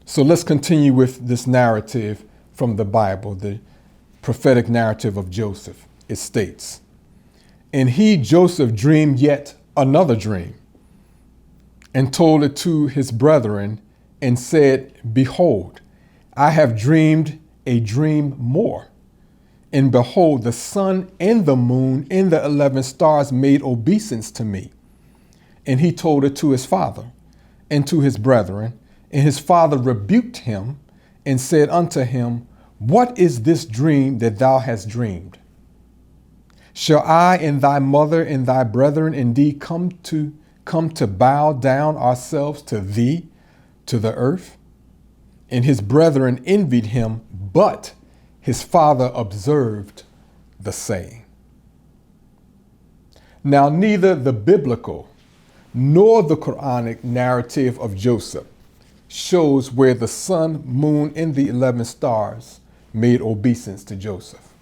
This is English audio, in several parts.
So let's continue with this narrative from the Bible, the prophetic narrative of Joseph. It states, "And he, Joseph, dreamed yet another dream, and told it to his brethren, and said, Behold, I have dreamed a dream more. And behold, the sun and the moon and the 11 stars made obeisance to me. And he told it to his father and to his brethren. And his father rebuked him and said unto him, What is this dream that thou hast dreamed? Shall I and thy mother and thy brethren indeed come to bow down ourselves to thee, to the earth? And his brethren envied him, but his father observed the saying." Now, neither the biblical nor the Quranic narrative of Joseph shows where the sun, moon, and the 11 stars made obeisance to Joseph.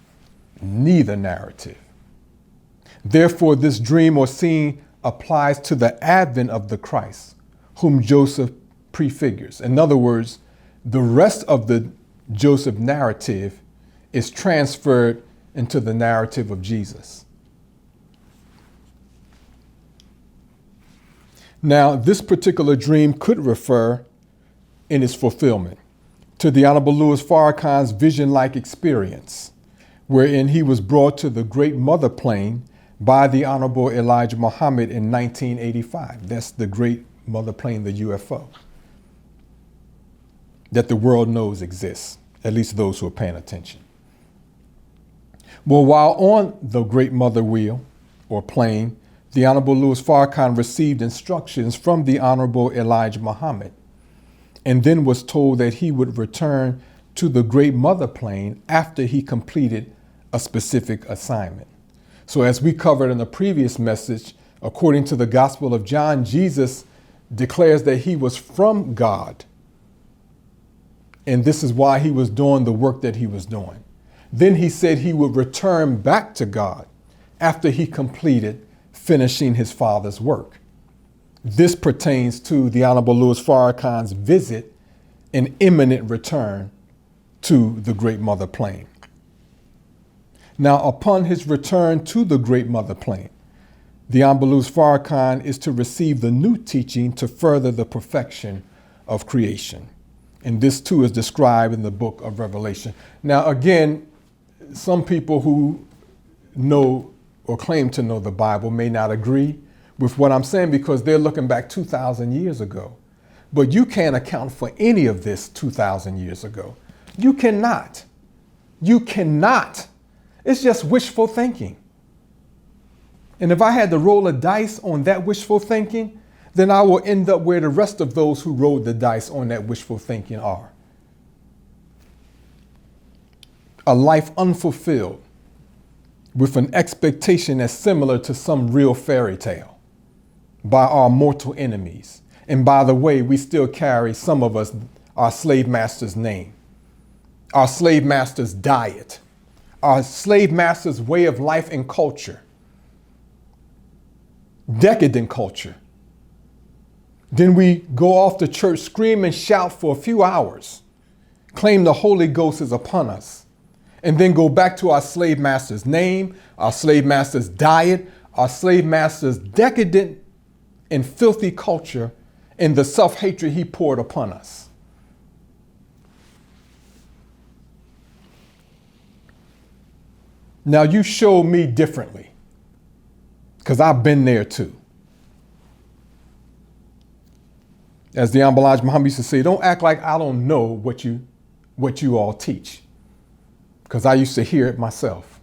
Neither narrative. Therefore, this dream or scene applies to the advent of the Christ, whom Joseph prefigures. In other words, the rest of the Joseph narrative is transferred into the narrative of Jesus. Now, this particular dream could refer, in its fulfillment, to the Honorable Louis Farrakhan's vision-like experience, wherein he was brought to the Great Mother Plane by the Honorable Elijah Muhammad in 1985. That's the Great Mother Plane, the UFO, that the world knows exists, at least those who are paying attention. Well, while on the Great Mother Wheel or plane, the Honorable Louis Farrakhan received instructions from the Honorable Elijah Muhammad, and then was told that he would return to the Great Mother Plane after he completed a specific assignment. So as we covered in a previous message, according to the Gospel of John, Jesus declares that he was from God. And this is why he was doing the work that he was doing. Then he said he would return back to God after he completed finishing his Father's work. This pertains to the Honorable Louis Farrakhan's visit and imminent return to the Great Mother Plane. Now, upon his return to the Great Mother Plane, the Honorable Louis Farrakhan is to receive the new teaching to further the perfection of creation. And this too is described in the book of Revelation. Now, again, some people who know or claim to know the Bible may not agree with what I'm saying because they're looking back 2,000 years ago. But you can't account for any of this 2,000 years ago. You cannot. You cannot. It's just wishful thinking. And if I had to roll a dice on that wishful thinking, then I will end up where the rest of those who rolled the dice on that wishful thinking are. A life unfulfilled with an expectation that's similar to some real fairy tale by our mortal enemies. And by the way, we still carry, some of us, our slave master's name, our slave master's diet, our slave master's way of life and culture, decadent culture. Then we go off to church, scream and shout for a few hours, claim the Holy Ghost is upon us, and then go back to our slave master's name, our slave master's diet, our slave master's decadent and filthy culture, and the self-hatred he poured upon us. Now you show me differently, because I've been there too. As the Honorable Elijah Muhammad used to say, don't act like I don't know what you all teach, because I used to hear it myself.